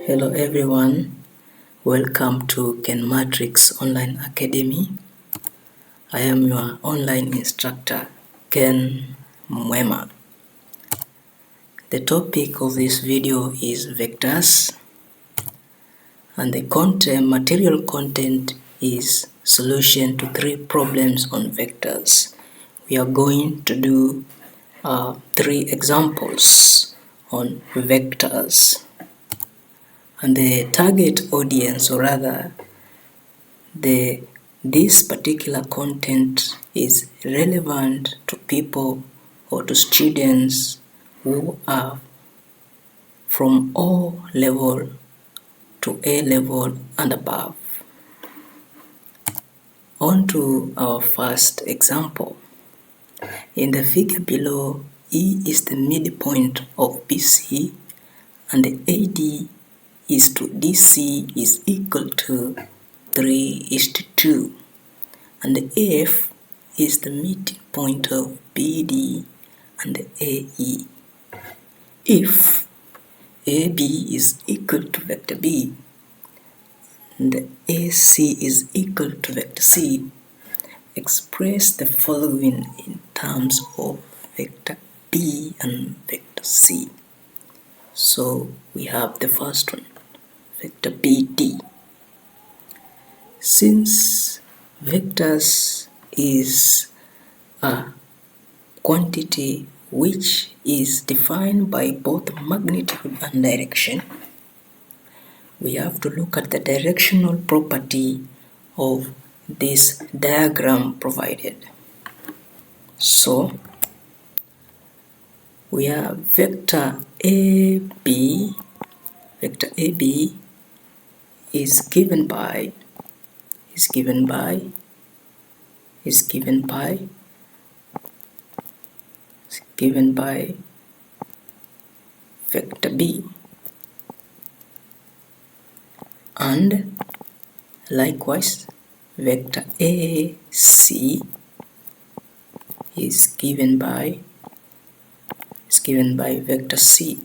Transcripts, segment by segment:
Hello everyone, welcome to Ken Matrix Online Academy. I am your online instructor, Ken Mwema. The topic of this video is vectors, and the material content is solution to 3 problems on vectors. We are going to do 3 examples on vectors. And the target audience, or rather this particular content is relevant to people or to students who are from O level to A level and above. On to our first example. In the figure below, E is the midpoint of BC and the AD is to DC is equal to 3:2, and the F is the midpoint of BD and the AE. If AB is equal to vector B and the AC is equal to vector C, express the following in terms of vector B and vector C. So we have the first one, vector BD. Since vectors is a quantity which is defined by both magnitude and direction, we have to look at the directional property of this diagram provided. So we have vector AB. Vector AB is given by vector B, and likewise vector AC is given by vector C.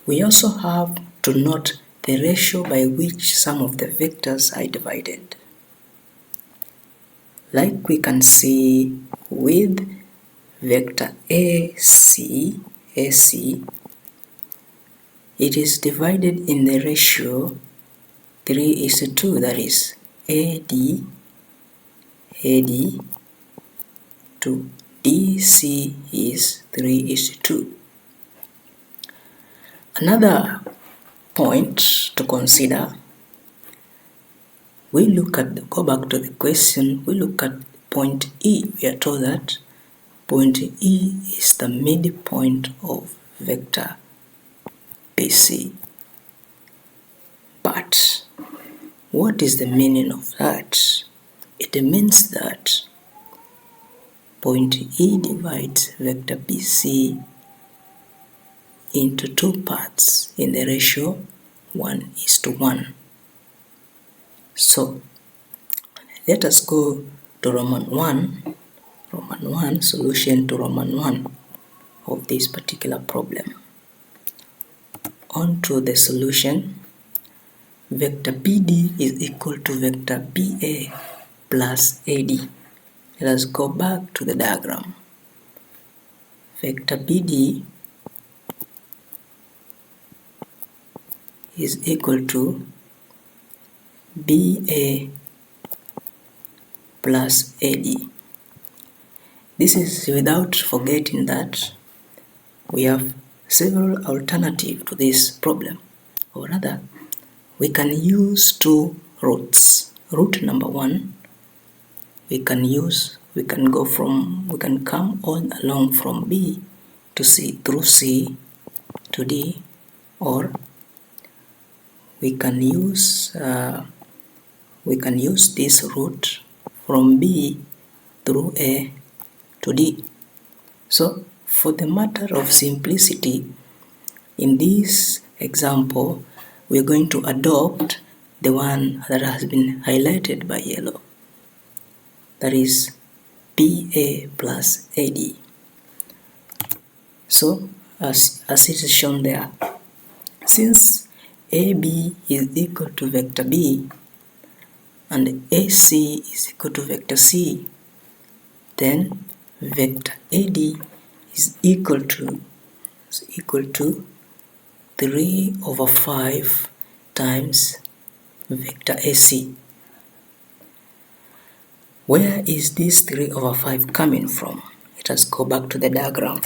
We also have to note the ratio by which some of the vectors are divided. Like we can see with vector AC, it is divided in the ratio 3:2, that is AD to DC is 3:2. Another point to consider, go back to the question, we look at point E. We are told that point E is the midpoint of vector BC. But what is the meaning of that? It means that point E divides vector BC into 2 parts in the ratio 1:1. So let us go to Roman 1, solution to Roman 1 of this particular problem. On to the solution. Vector BD is equal to vector BA plus AD. Let us go back to the diagram. Vector BD is equal to BA plus AD. This is without forgetting that we have several alternatives to this problem, or rather we can use 2 routes. Route number 1, we can come all along from B to C, through C to D, or we can use this route from B through A to D. So for the matter of simplicity, in this example we are going to adopt the one that has been highlighted by yellow, that is BA plus AD. So as it is shown there, Since AB is equal to vector B and AC is equal to vector C, then vector AD is equal to 3/5 times vector AC. Where is this 3/5 coming from? Let us go back to the diagram.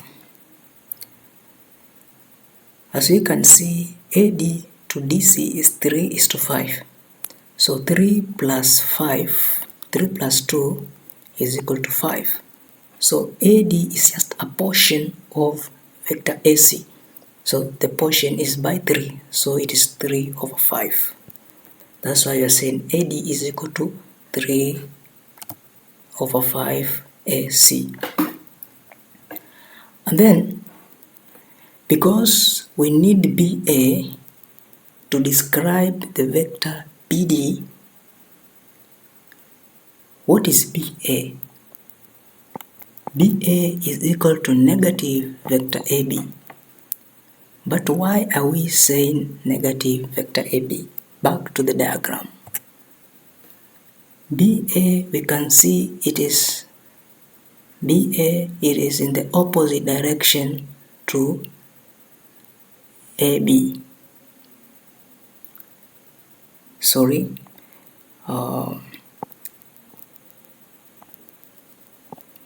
As you can see, AD to DC is 3:5. So 3 plus 2 is equal to 5. So AD is just a portion of vector AC. So the portion is by 3. So it is 3/5. That's why we are saying AD is equal to 3/5 AC. And then, because we need BA to describe the vector BD, what is BA? BA is equal to negative vector AB. But why are we saying negative vector AB? Back to the diagram. BA, we can see it is in the opposite direction to AB.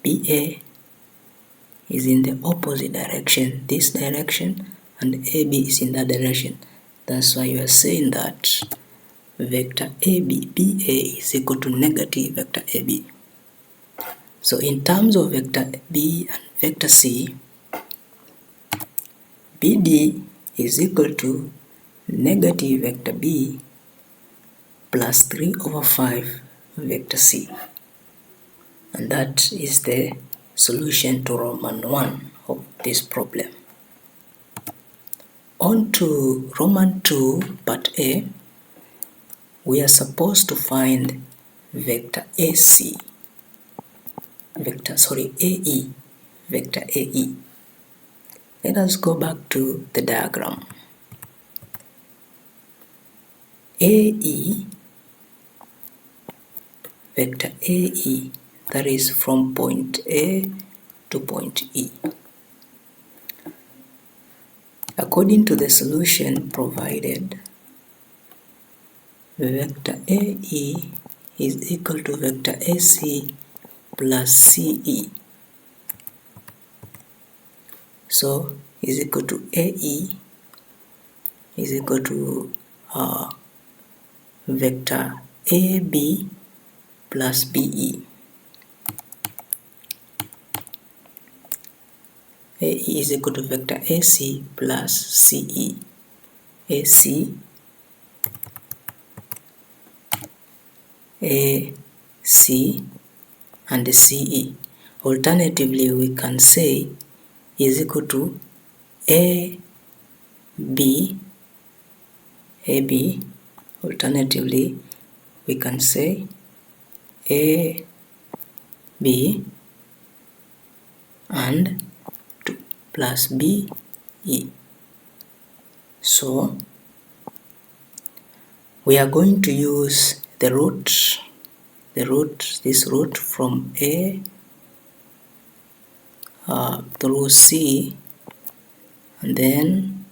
BA is in the opposite direction, this direction, and AB is in that direction. That's why you are saying that vector AB, BA is equal to negative vector AB. So in terms of vector B and vector C, BD is equal to negative vector B plus 3/5 vector C. And that is the solution to Roman 1 of this problem. On to Roman 2 part A, we are supposed to find vector AC. AE. Vector AE. Let us go back to the diagram. AE, vector AE, that is from point A to point E. According to the solution provided, vector AE is equal to vector AC plus CE. So is equal to AE is equal to vector AB plus BE. AE is equal to vector AC plus CE. AC, AC, and CE. Alternatively, we can say is equal to AB. Alternatively, we can say AB and 2 plus BE. So we are going to use this root from A through C and then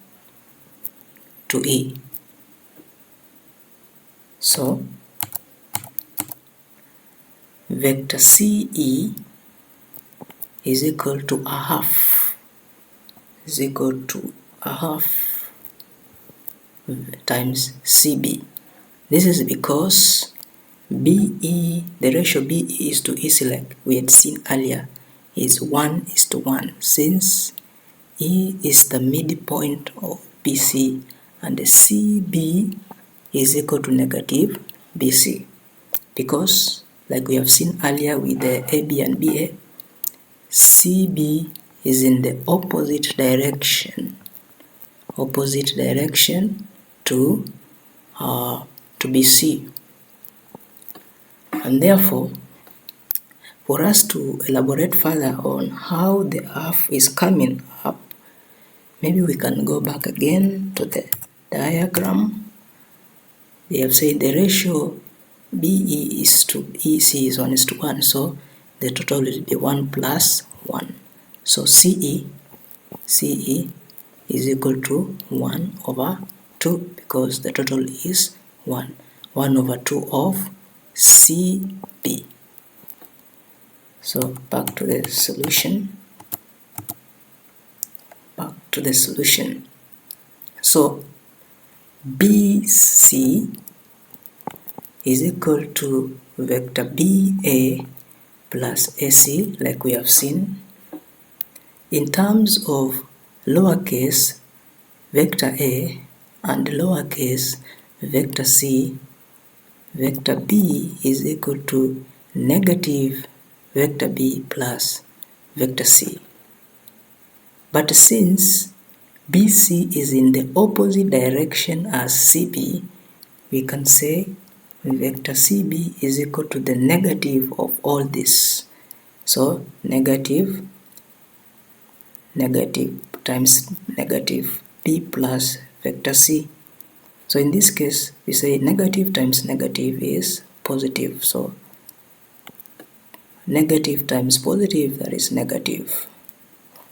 to E. So vector CE is equal to a half, times CB. This is because BE, the ratio BE is to EC, like we had seen earlier, is 1:1, since E is the midpoint of BC and CB is equal to negative BC. Because, like we have seen earlier with the AB and BA, CB is in the opposite direction to BC. And therefore, for us to elaborate further on how the half is coming up, maybe we can go back again to the diagram, we have said the ratio BE is to EC is 1:1, so the total will be 1 plus 1. So CE is equal to 1 over 2 because the total is 1. 1 over 2 of CB. So back to the solution. So BC is equal to vector BA plus AC, like we have seen. In terms of lowercase vector A and lowercase vector C, vector B is equal to negative vector B plus vector C. But since BC is in the opposite direction as CB, we can say vector CB is equal to the negative of all this. So negative times negative B plus vector C. So in this case, we say negative times negative is positive. So negative times positive, that is negative.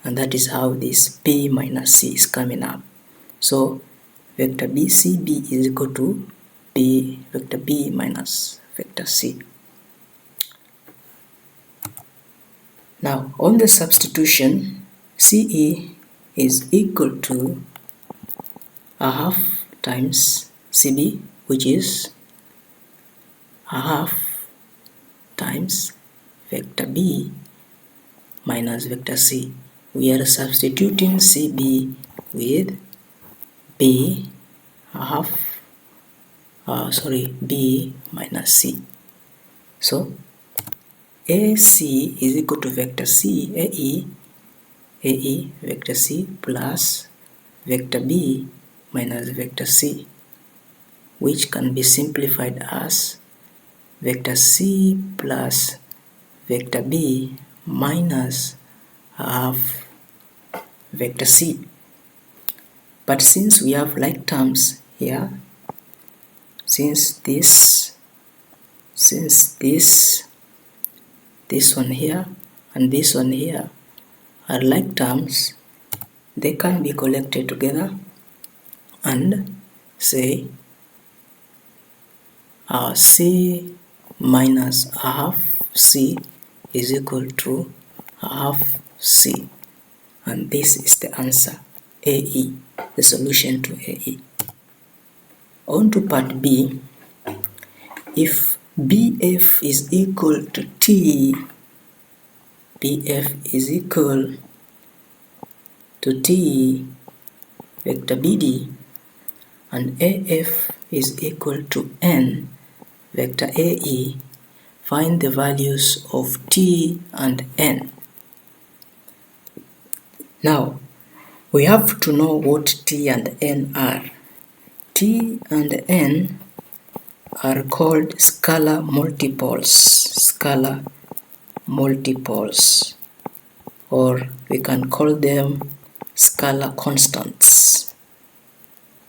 And that is how this B minus C is coming up. So vector BCB is equal to vector B minus vector C. Now on the substitution, CE is equal to a half times CB, which is a half times vector B minus vector C. We are substituting CB with B minus C. So AC is equal to vector C, AE vector C plus vector B minus vector C, which can be simplified as vector C plus vector B minus half vector C. But since we have like terms here, since this one here and this one here are like terms, they can be collected together and say C minus half C is equal to half C, and this is the answer, AE, the solution to AE. On to part B. If BF is equal to T, BF is equal to T vector BD, and AF is equal to N vector AE, find the values of T and N. Now, we have to know what T and N are. T and N are called scalar multiples, or we can call them scalar constants.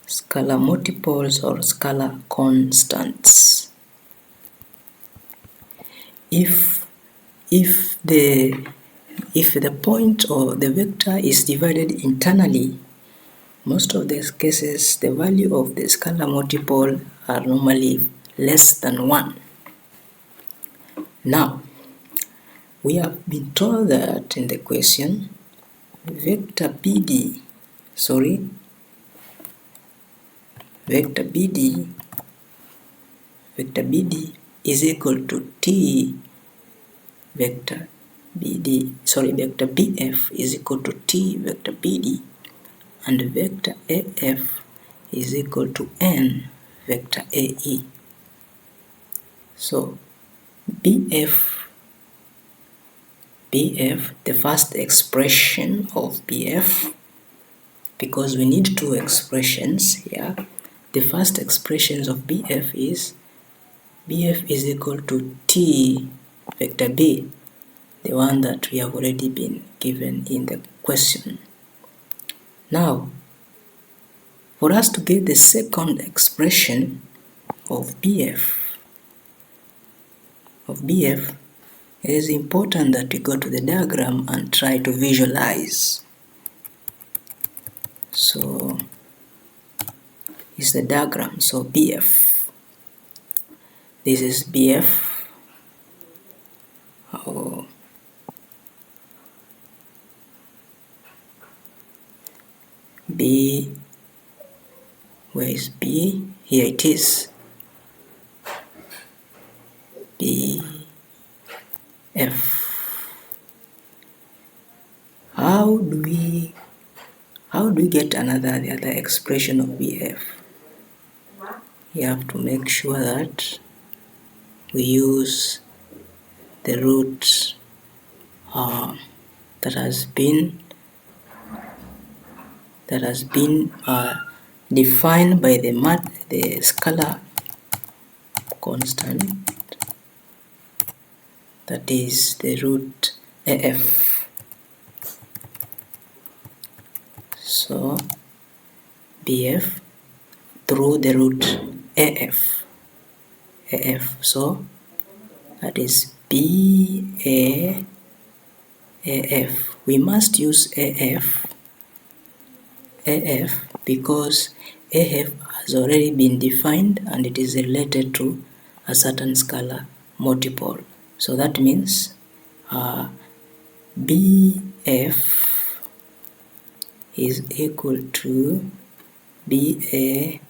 Scalar multiples or scalar constants. If the point or the vector is divided internally, most of these cases the value of the scalar multiple are normally less than 1. Now, we have been told that in the question, vector BD is equal to T vector BF is equal to T vector BD, and vector AF is equal to N vector AE. So BF, the first expression of BF, because we need two expressions here, the first expression of BF is equal to T vector B, the one that we have already been given in the question. Now, For us to get the second expression of BF, it is important that we go to the diagram and try to visualize. So it's the diagram. So BF, this is BF. B, where is B? Here it is. BF. How do we get the other expression of BF? You have to make sure that we use the root that has been defined by the scalar constant, that is the root AF. So BF through the root AF. So that is BAF. We must use AF because AF has already been defined and it is related to a certain scalar multiple. So that means BF is equal to BA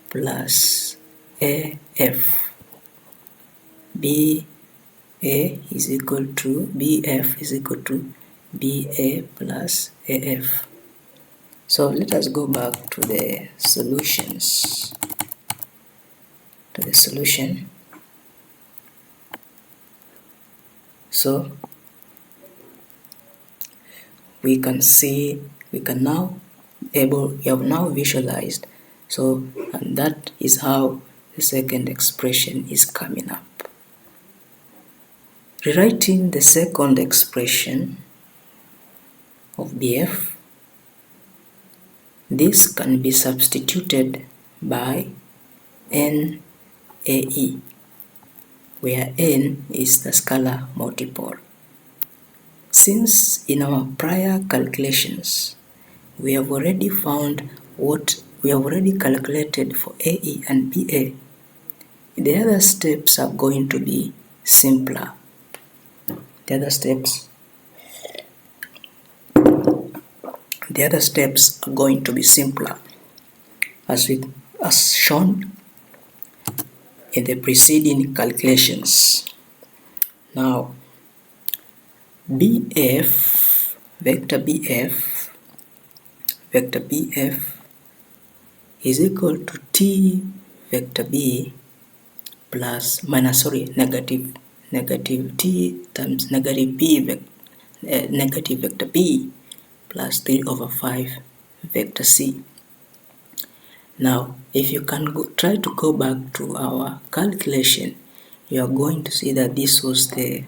plus AF. BA is equal to BF is equal to BA plus AF. So let us go back to the solutions. So we have now visualized. So, and that is how the second expression is coming up. Rewriting the second expression of BF, this can be substituted by NAE, where N is the scalar multiple. Since in our prior calculations we have already found what we have already calculated for AE and BA, the other steps are going to be simpler. The other steps are going to be simpler, as shown in the preceding calculations. Now, vector BF is equal to T vector B plus negative T times negative vector B plus 3 over 5 vector C. Now, if you can try to go back to our calculation, you are going to see that this was the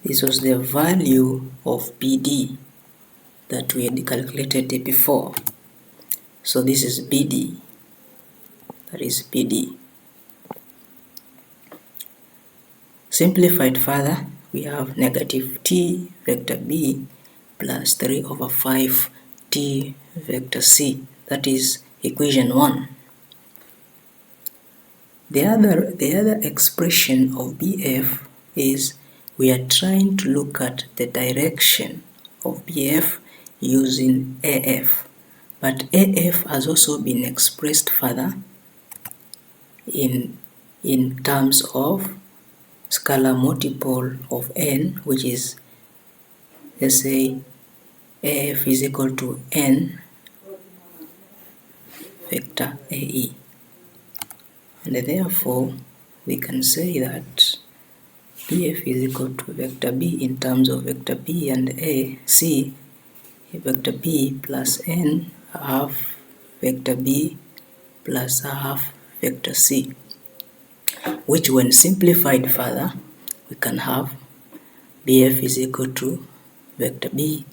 value of BD that we had calculated before. So this is BD. That is BD. Simplified further, we have negative T vector B plus 3 over 5 T vector C. That is equation 1. The other expression of BF is we are trying to look at the direction of BF using AF. But AF has also been expressed further in terms of scalar multiple of N, which is, let's say, AF is equal to N vector AE. And therefore, we can say that BF is equal to vector B in terms of vector B and AC, vector B plus N half vector B plus half vector C, which when simplified further, we can have BF is equal to vector B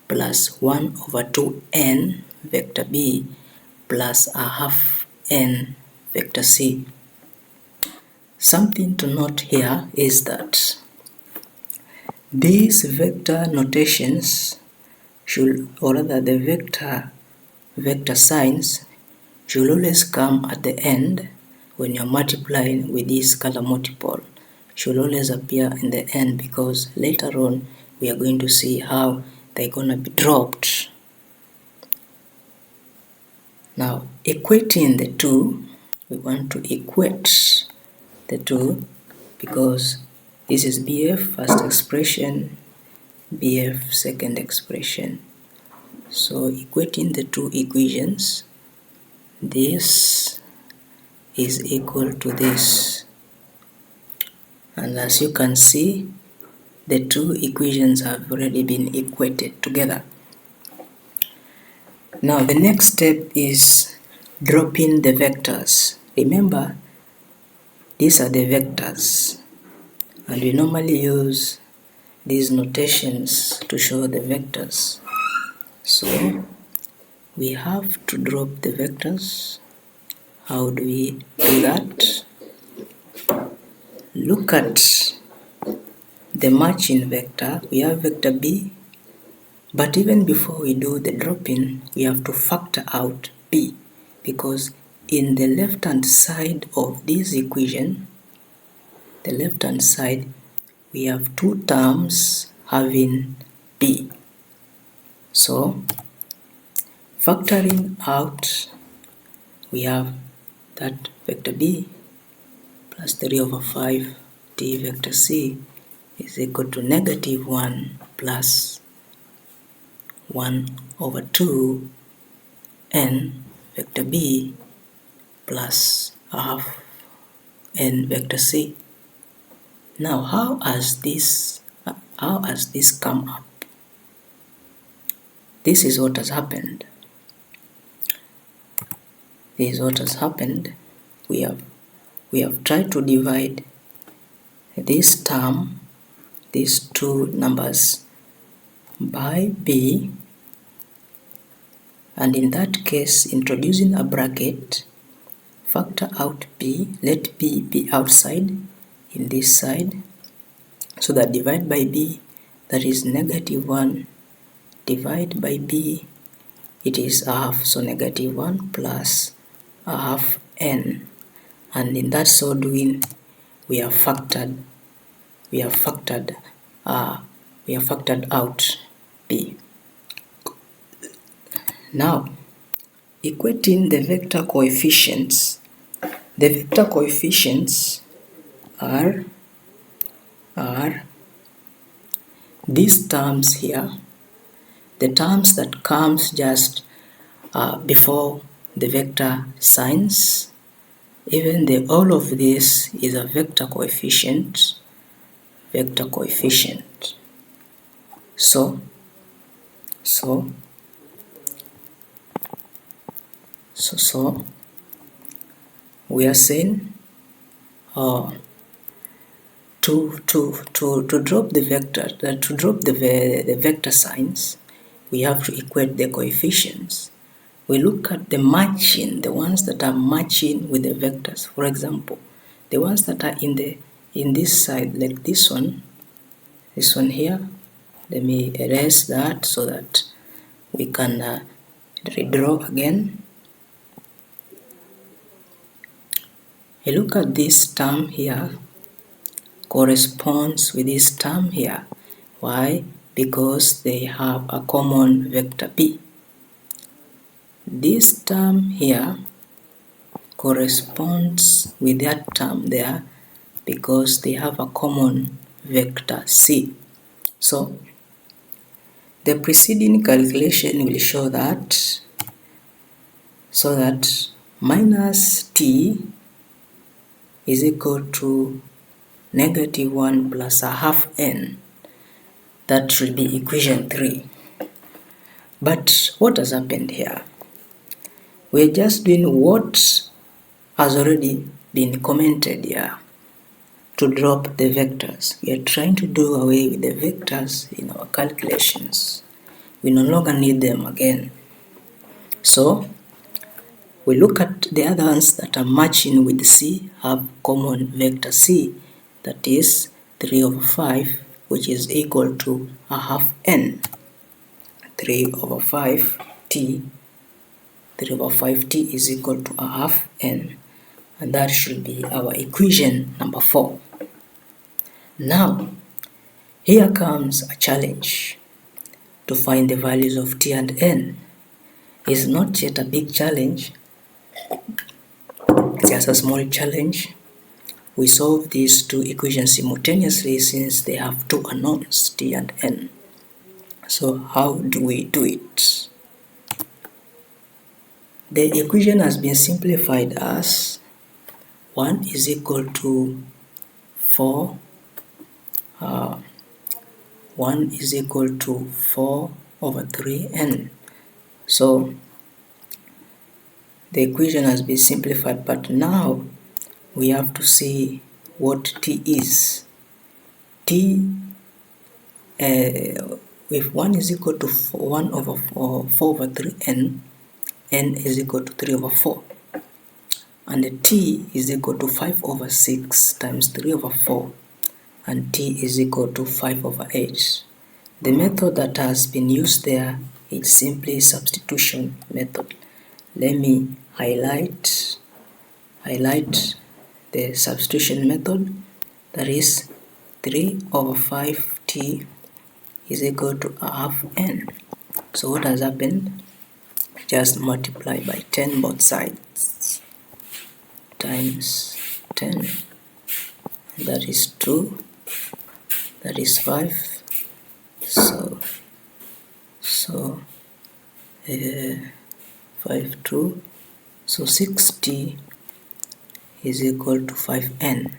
plus 1 over 2N vector B plus a half n vector C. Something to note here is that these vector notations should, or rather the vector signs should always come at the end when you're multiplying with this scalar multiple. Should always appear in the end, because later on we are going to see how they're going to be dropped. Now, equating the two, we want to equate the two because this is BF first expression, BF second expression. So equating the two equations, this is equal to this. And as you can see, the two equations have already been equated together. Now the next step is dropping the vectors. Remember, these are the vectors, and we normally use these notations to show the vectors. So we have to drop the vectors. How do we do that? Look at the matching vector. We have vector B, but even before we do the dropping, we have to factor out B, because in the left hand side of this equation, the left hand side, we have two terms having B. So factoring out, we have that vector B plus 3 over 5 t vector C is equal to negative 1 plus 1 over 2 n vector B plus a half n vector C. Now, how has this come up? This is what has happened. This is what has happened. We have tried to divide this term, these two numbers, by B, and in that case, introducing a bracket, factor out B, let B be outside in this side, so that divide by B, that is negative 1, divide by B, it is a half, so negative 1 plus a half n, and in that so doing, we have factored out B. Now, equating the vector coefficients. The vector coefficients are these terms here, the terms that comes just before the vector signs. Even all of this is a vector coefficient. So we are saying to drop the vector, to drop the vector signs, we have to equate the coefficients. We look at the matching, the ones that are matching with the vectors. For example, the ones that are in this side, like this one here. Let me erase that so that we can redraw again. You look at this term here, corresponds with this term here. Why? Because they have a common vector B. This term here corresponds with that term there because they have a common vector C. So the preceding calculation will show that, so that minus t is equal to negative 1 plus a half n. That should be equation 3. But what has happened here? We're just doing what has already been commented here, to drop the vectors. We are trying to do away with the vectors in our calculations. We no longer need them again. So we look at the other ones that are matching with C, have common vector C, that is 3 over 5, which is equal to a half n. 3 over 5t, 3 over 5t is equal to a half n, and that should be our equation number 4. Now, here comes a challenge to find the values of t and n. It's not yet a big challenge, it's just a small challenge. We solve these two equations simultaneously since they have two unknowns, t and n. So how do we do it? The equation has been simplified as 1 is equal to 4, 1 is equal to 4 over 3n. So the equation has been simplified, but now we have to see what t is. T, if 1 is equal to 1 over 4 over 3n, n is equal to 3 over 4. And t is equal to 5 over 6 times 3 over 4. And t is equal to 5 over 8. The method that has been used there is simply substitution method. Let me highlight the substitution method. That is 3 over 5t is equal to a half n. So what has happened? Just multiply by 10 both sides times 10. That is 2. That is 5. So 5 2. So 6t is equal to 5n.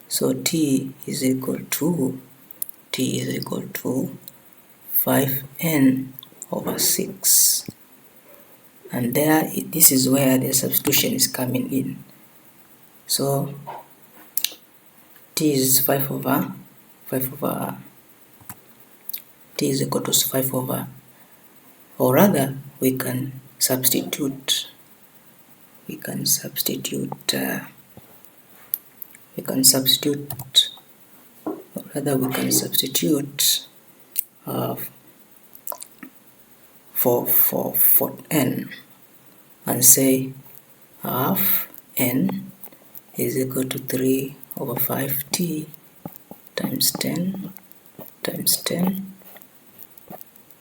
So t is equal to 5n over 6. And there, this is where the substitution is coming in. So t is 5 over t is equal to 5 over, or rather we can substitute for n and say half n is equal to 3 over 5t times 10 times 10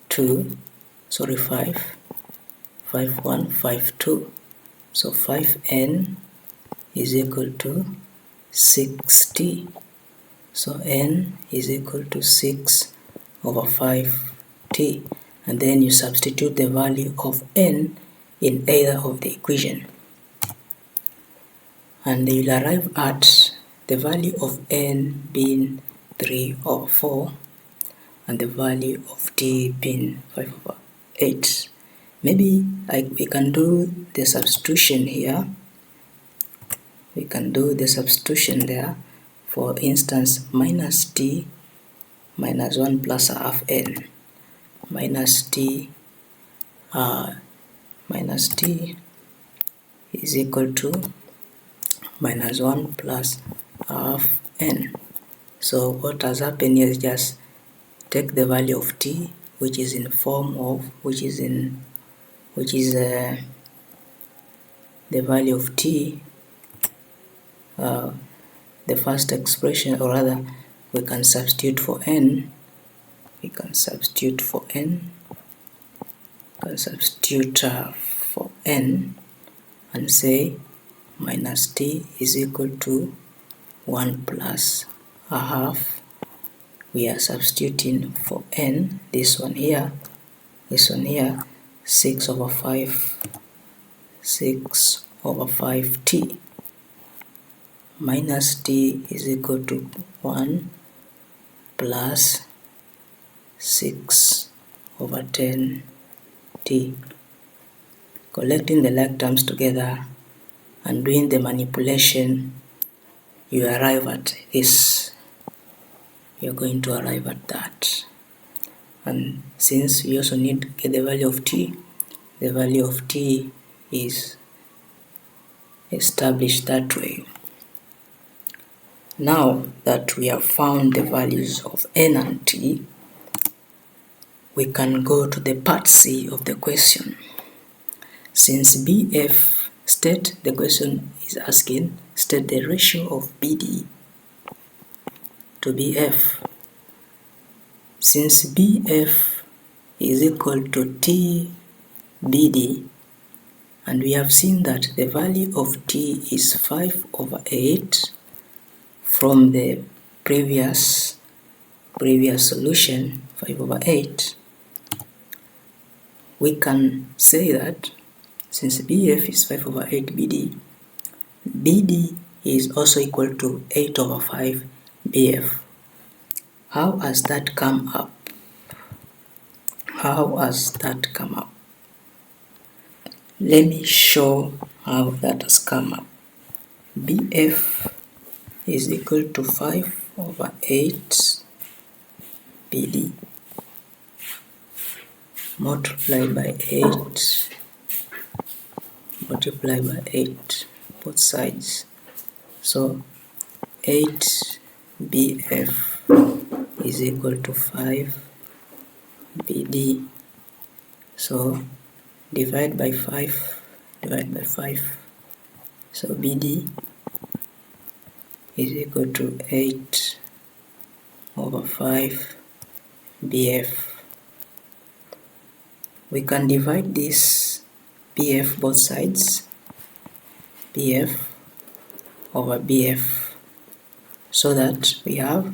2, 5 1 5 2. So 5n is equal to 6t. So n is equal to 6 over 5t, and then you substitute the value of n in either of the equation, and you'll arrive at the value of n being 3 over 4 and the value of t being 5 over 8. Maybe we can do the substitution here. We can do the substitution there. For instance, minus t minus 1 plus a half n minus t is equal to minus 1 plus half n. So what has happened here is just take the value of t, which is in form of the value of t, the first expression, or rather we can substitute for n. And say minus t is equal to 1 plus a half. We are substituting for n, this one here, 6 over 5t minus t is equal to 1 plus 6 over 10t. Collecting the like terms together and doing the manipulation, you arrive at this. You're going to arrive at that. And since we also need to get the value of t, the value of t is established that way. Now that we have found the values of n and t, we can go to the part C of the question. Since BF, the question is asking, state the ratio of BD to BF. Since BF is equal to TBD, and we have seen that the value of T is 5/8 from the previous solution, 5/8, we can say that since BF is 5/8 BD, BD is also equal to 8/5 BF. How has that come up? Let me show how that has come up. BF is equal to 5/8 BD multiplied by 8, both sides. So 8 BF is equal to 5 BD. So divide by 5. So BD is equal to 8/5 BF. We can divide this BF both sides, BF over BF, so that we have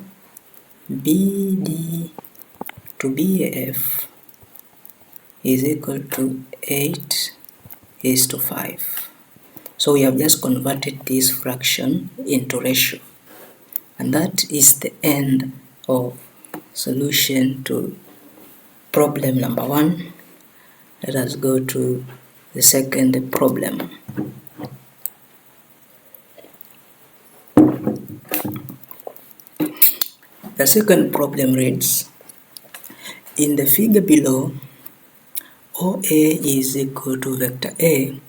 BD to BF is equal to 8:5. So we have just converted this fraction into ratio. And that is the end of solution to problem number 1. Let us go to the second problem. The second problem reads, in the figure below, OA is equal to vector A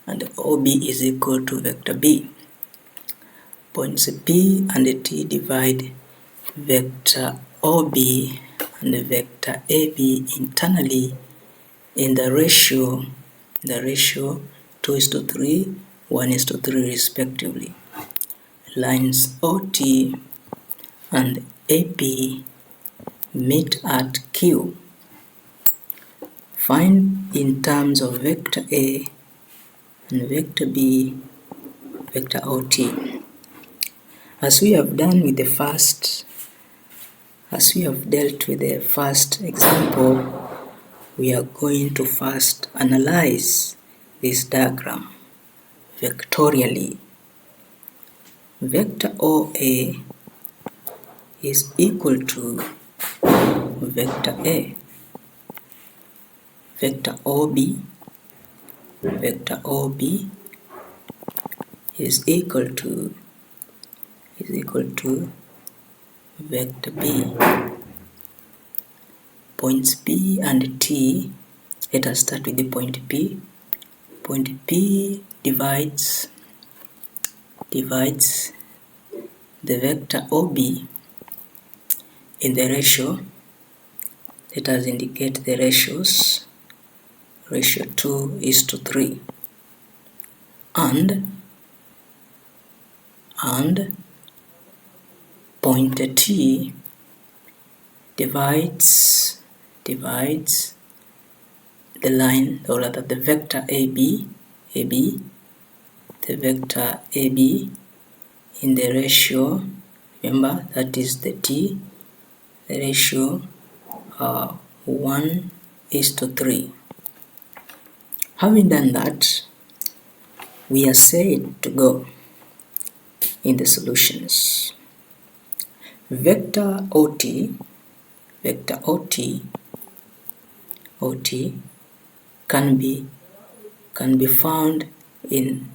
and OB is equal to vector B. Points P and T divide vector OB and vector AB internally in the ratio 2:3, 1:3 respectively. Lines OT and AP meet at Q. Find in terms of vector A and vector B, vector OT. As we have dealt with the first example, we are going to first analyze this diagram vectorially. Vector OA is equal to vector A. Vector OB is equal to vector B. Points P and T, let us start with the point P. Point P divides the vector OB in the ratio. Let us indicate the ratios. Ratio 2:3. And point T divides the line, or rather the vector AB, the vector AB in the ratio, remember that is the T, the ratio 1:3. Having done that, we are set to go in the solutions. Vector OT can be found in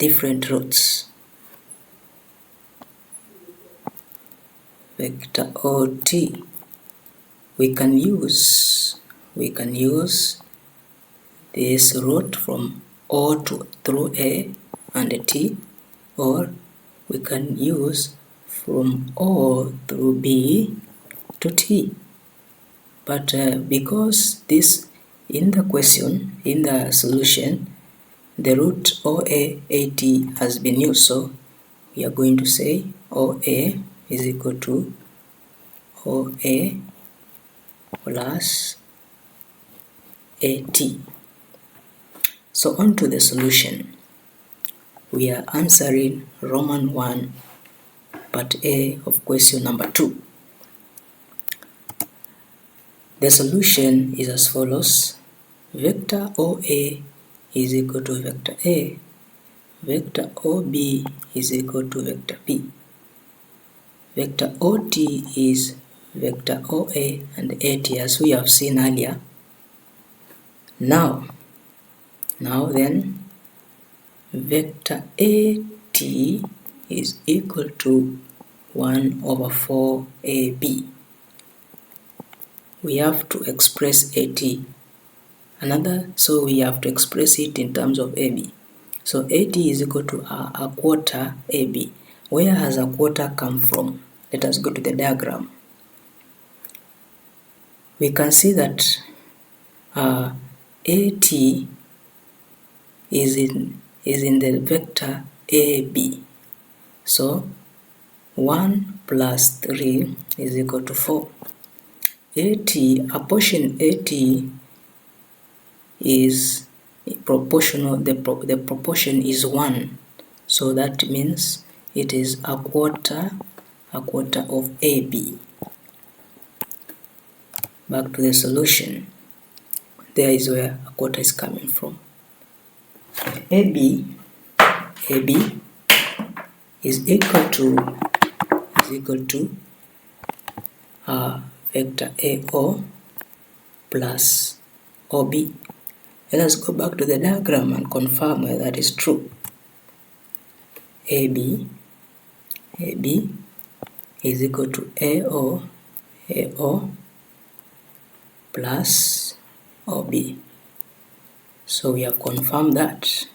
different routes. Vector OT we can use this route from O through A and T, or we can use from O through B to T. But because this in the question, in the solution, the route OA-AT has been used, so we are going to say OA is equal to OA plus AT. So on to the solution. We are answering Roman 1 part A of question number 2. The solution is as follows. Vector OA is equal to vector A. Vector OB is equal to vector B. Vector OT is vector OA and AT, as we have seen earlier. Now then, vector AT is equal to 1 over 4 AB. We have to express AT so we have to express it in terms of AB. So AT is equal to a quarter AB. Where has a quarter come from? Let us go to the diagram. We can see that AT is in the vector AB. So 1 plus 3 is equal to 4. A portion AT is proportional, the proportion is 1. So that means it is a quarter of AB. Back to the solution. There is where a quarter is coming from. AB is equal to vector AO plus OB. Let us go back to the diagram and confirm whether that is true. AB is equal to AO plus OB. So we have confirmed that.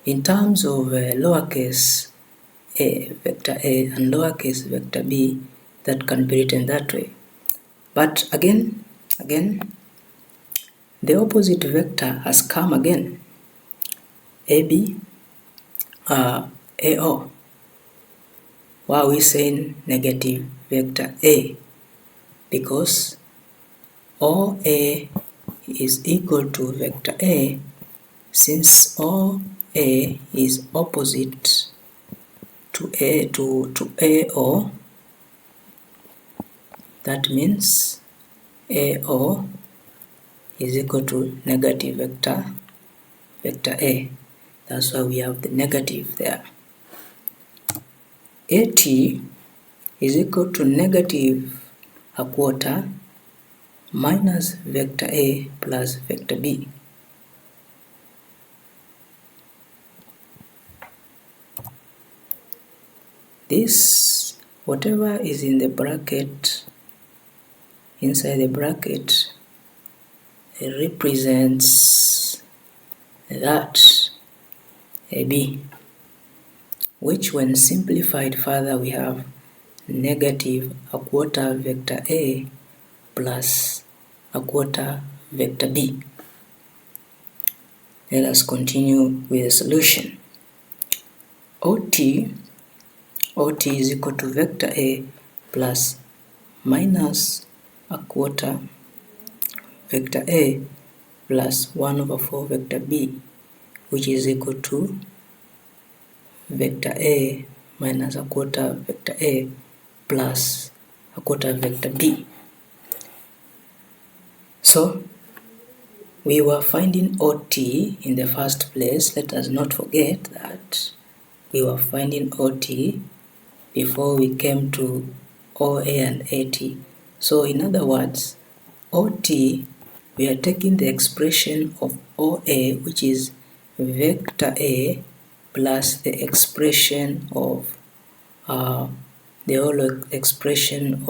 In terms of lowercase a, vector A, and lowercase vector B, that can be written that way. But again, the opposite vector has come again. AB, AO. Why are we saying negative vector A? Because OA is equal to vector A. Since OA is opposite to AO, that means AO is equal to negative vector A. That's why we have the negative there. AT is equal to negative a quarter minus vector A plus vector B. This, whatever is in the bracket, inside the bracket, represents that AB, which when simplified further we have negative a quarter vector A plus a quarter vector B. Let us continue with the solution. OT is equal to vector A plus minus a quarter vector A plus 1 over 4 vector B, which is equal to vector A minus a quarter vector A plus a quarter vector B. So we were finding OT in the first place. Let us not forget that we were finding OT before we came to OA and AT. So in other words, OT, we are taking the expression of OA, which is vector A, plus the expression of the whole expression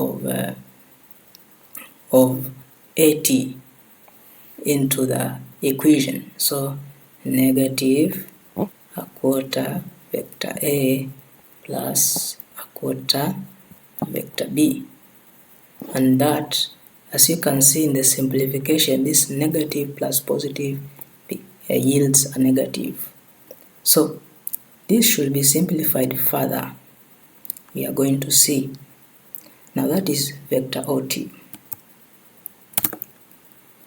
of AT into the equation. So negative a quarter vector A plus a quarter vector B. And that, as you can see in the simplification, this negative plus positive yields a negative. So this should be simplified further. We are going to see. Now that is vector OT.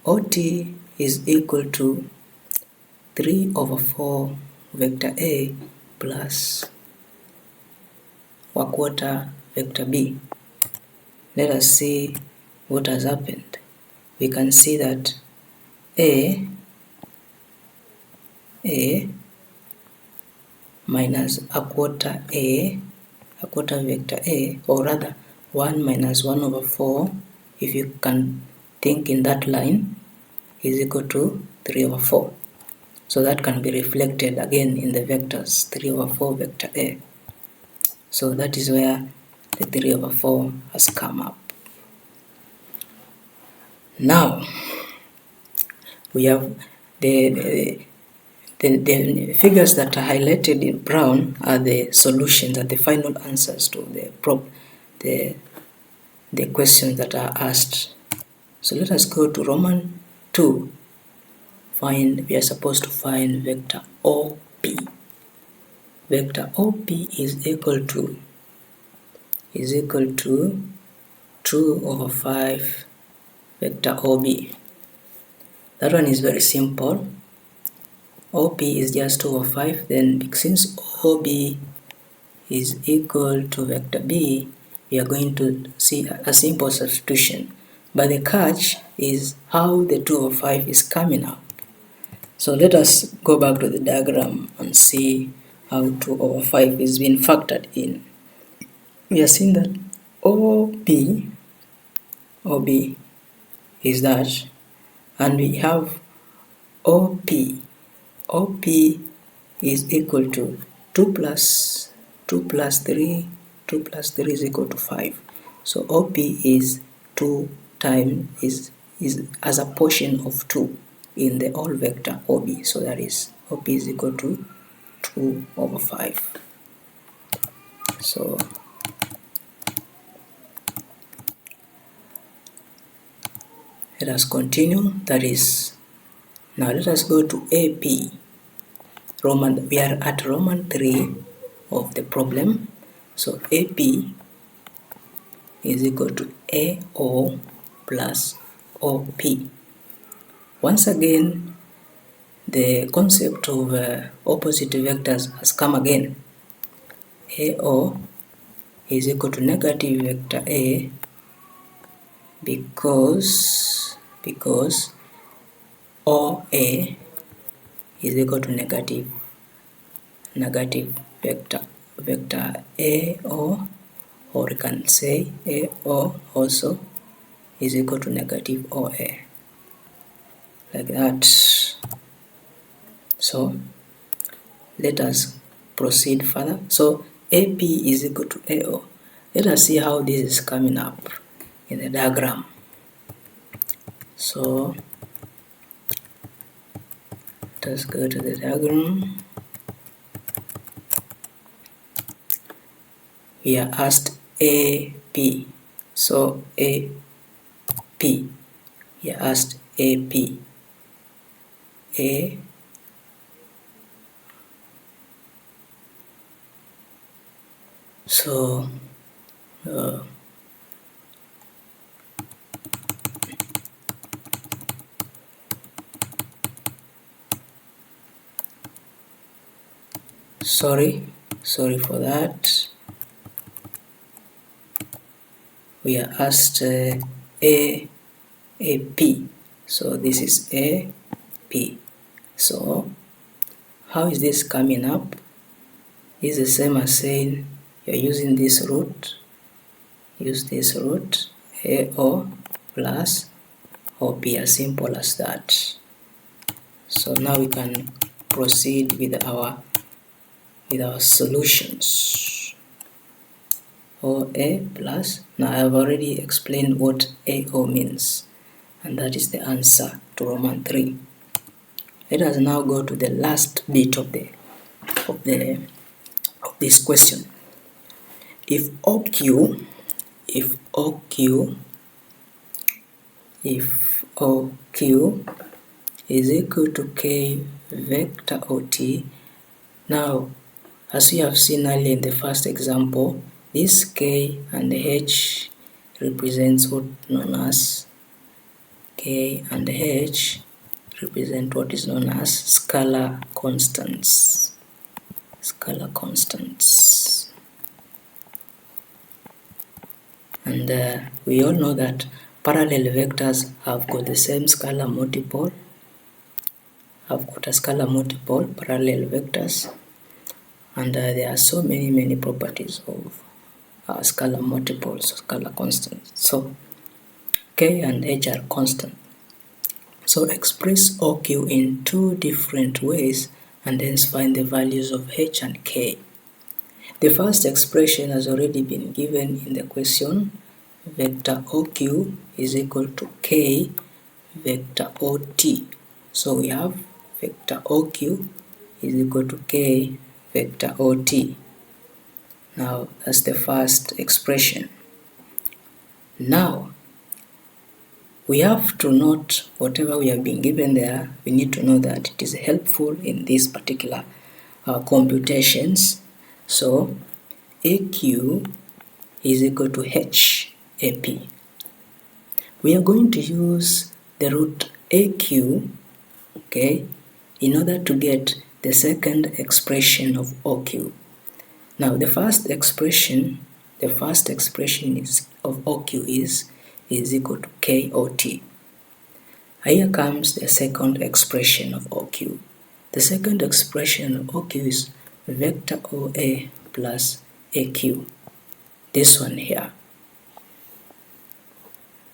OT is equal to 3 over 4 vector A plus a quarter vector B. Let us see what has happened. We can see that A minus a quarter vector A, or rather 1 minus 1 over 4, if you can think in that line, is equal to 3 over 4. So that can be reflected again in the vectors 3 over 4 vector A. So that is where the 3 over 4 has come up. Now we have the figures that are highlighted in brown are the solutions and the final answers to the questions that are asked. So let us go to Roman 2. We are supposed to find vector OP. Vector OP is equal to 2 over 5 vector OB. That one is very simple. OP is just 2 over 5, then since OB is equal to vector B, we are going to see a simple substitution. But the catch is how the 2 over 5 is coming up. So let us go back to the diagram and see how 2 over 5 is being factored in. We are seeing that OB is that, and we have OP. OP is equal to 2 plus 3 is equal to 5. So OP is 2 times is as a portion of 2 in the whole vector OB. So that is OP is equal to 2 over 5. So let us continue. That is, now let us go to AP. We are at Roman 3 of the problem. So AP is equal to AO plus OP. Once again, the concept of opposite vectors has come again. AO is equal to negative vector A because OA is equal to negative vector AO, or you can say AO also is equal to negative OA, like that. So let us proceed further. So AP is equal to AO. Let us see how this is coming up in the diagram. So let us go to the diagram. We are asked AP. So AP. We are asked AP. A. So sorry for that. We are asked AP. So this is AP. So how is this coming up? It's the same as saying you're using this root. Use this root AO plus OP, as simple as that. So now we can proceed with our solutions. OA plus, now I've already explained what AO means, and that is the answer to Roman 3. Let us now go to the last bit of this question. If OQ is equal to K vector OT, now as we have seen earlier in the first example, this K and H represents what known as K and H represent what is known as scalar constants. Scalar constants. And we all know that parallel vectors have got the same scalar multiple. Parallel vectors, and there are so many properties of scalar multiples, scalar constants. So K and H are constant. So express OQ in two different ways and hence find the values of H and K. The first expression has already been given in the question. Vector OQ is equal to K vector OT. So we have vector OQ is equal to K vector OT. Now that's the first expression. Now we have to note whatever we have been given there. We need to know that it is helpful in these particular computations. So AQ is equal to H AP. We are going to use the root AQ, okay, in order to get the second expression of OQ. Now the first expression of OQ is equal to KOT. Here comes the second expression of OQ. The second expression of OQ is vector OA plus AQ. This one here.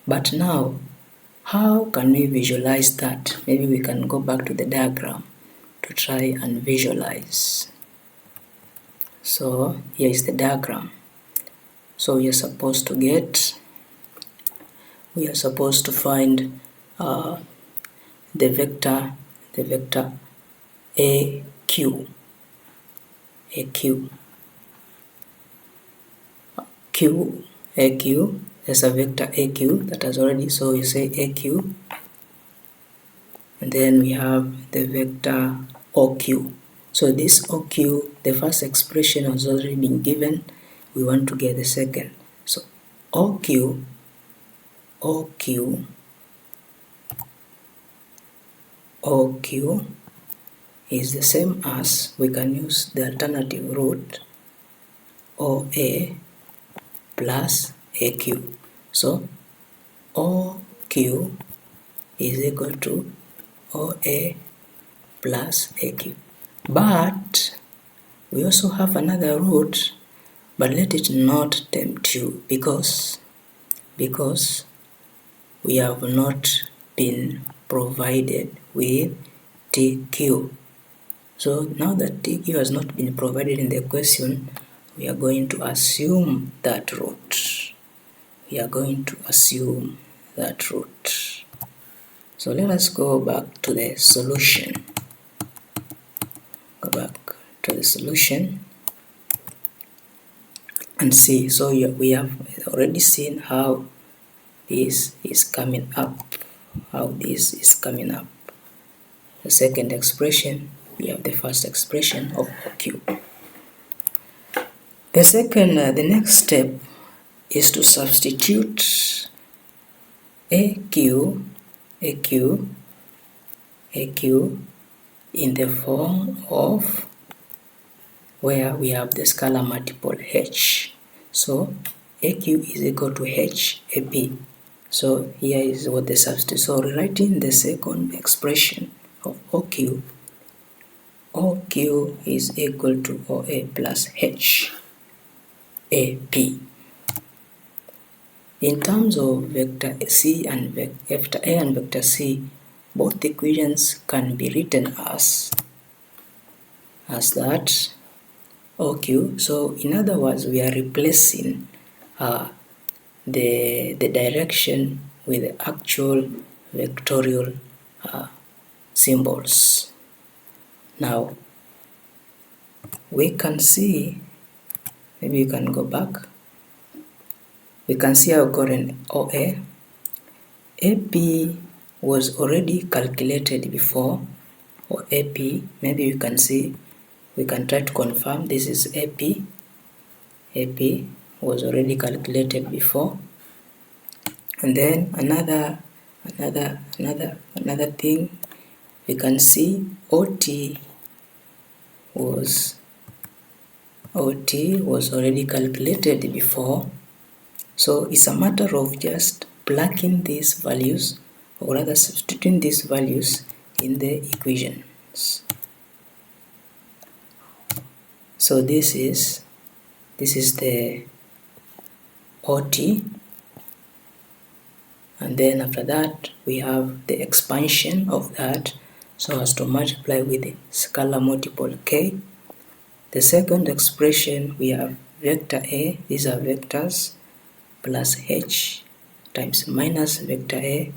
But now, how can we visualize that? Maybe we can go back to the diagram to try and visualize. So here is the diagram. So we are supposed to find the vector AQ. AQ, there's a vector AQ that has already, so you say AQ, and then we have the vector OQ. So this OQ, the first expression has already been given, we want to get the second. So OQ is the same as, we can use the alternative root OA plus AQ. So OQ is equal to OA plus AQ. But we also have another root, but let it not tempt you because we have not been provided with TQ. So now that TQ has not been provided in the question, we are going to assume that root. So let us go back to the solution. And see. So we have already seen how this is coming up. The second expression, we have the first expression of OQ. The next step is to substitute AQ in the form of where we have the scalar multiple H. So AQ is equal to H AP. So here is what the substitute. So rewriting the second expression of OQ is equal to OA plus H AP. In terms of vector C and vector A and vector C, both equations can be written as that OQ. So in other words, we are replacing the direction with the actual vectorial symbols. Now we can see, maybe you can go back. We can see I've got an OA. AP was already calculated before, or AP, maybe you can see, we can try to confirm this is AP. AP was already calculated before. And then another thing, we can see OT was already calculated before. So it's a matter of just plugging these values, or rather substituting these values in the equations. So this is the OT, and then after that we have the expansion of that so as to multiply with the scalar multiple k. The second expression, we have vector A, these are vectors, plus h times minus vector A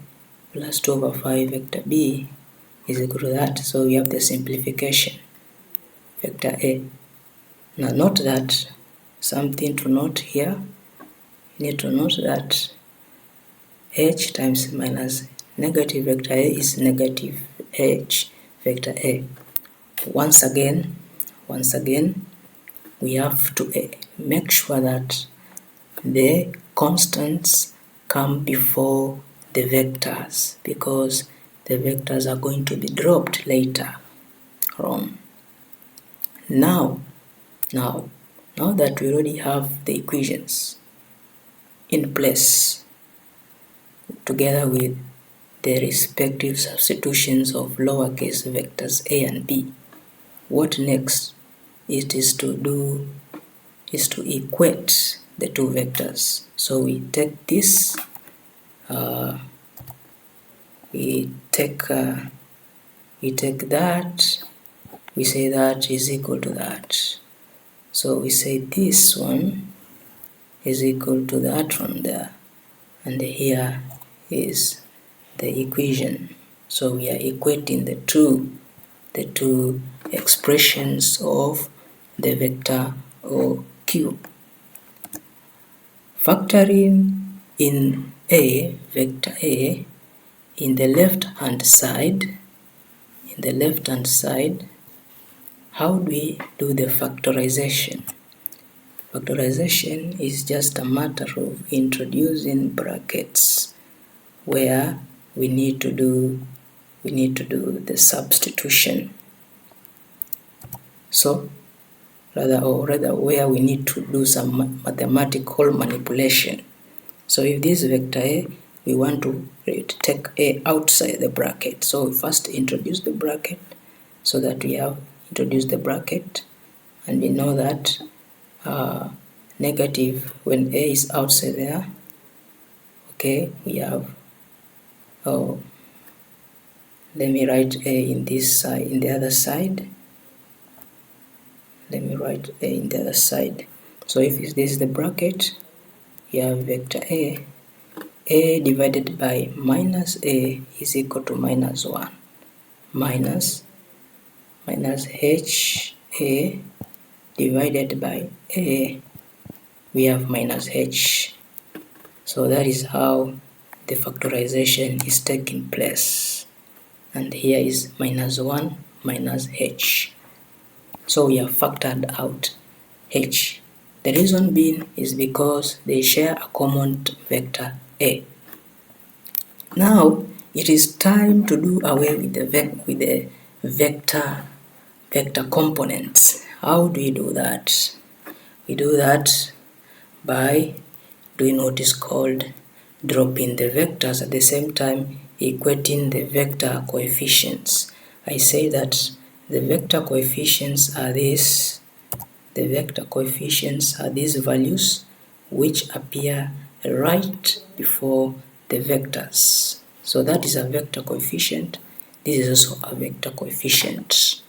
plus 2 over 5 vector B is equal to that. So we have the simplification, vector A. Now note that, something to note here, you need to note that h times minus negative vector A is negative h vector A. Once again, we have to make sure that the constants come before the vectors, because the vectors are going to be dropped later on. Now that we already have the equations in place, together with the respective substitutions of lowercase vectors a and b, what next is to equate the two vectors. So we take this, we take that, we say that is equal to that. So we say this one is equal to that one there, and here is the equation. So we are equating the two expressions of the vector or Q. Factoring in A, vector A, in the left hand side, how do we do the factorization? Factorization is just a matter of introducing brackets where we need to do the substitution. So rather where we need to do some mathematical manipulation. So if this vector A, we want to take A outside the bracket, so we first introduce the bracket, so that we have introduced the bracket, and we know that negative when A is outside there, okay, we have, let me write A in this side, in the other side. Let me write A in the other side. So if this is the bracket, you have vector A divided by minus A is equal to minus 1, minus H A divided by A, we have minus H. So that is how the factorization is taking place. And here is minus 1 minus H. So we have factored out H. The reason being is because they share a common vector A. Now it is time to do away with the vector components. How do we do that? We do that by doing what is called dropping the vectors, at the same time equating the vector coefficients. I say that the vector coefficients are these. The vector coefficients are these values which appear right before the vectors. So that is a vector coefficient. This is also a vector coefficient.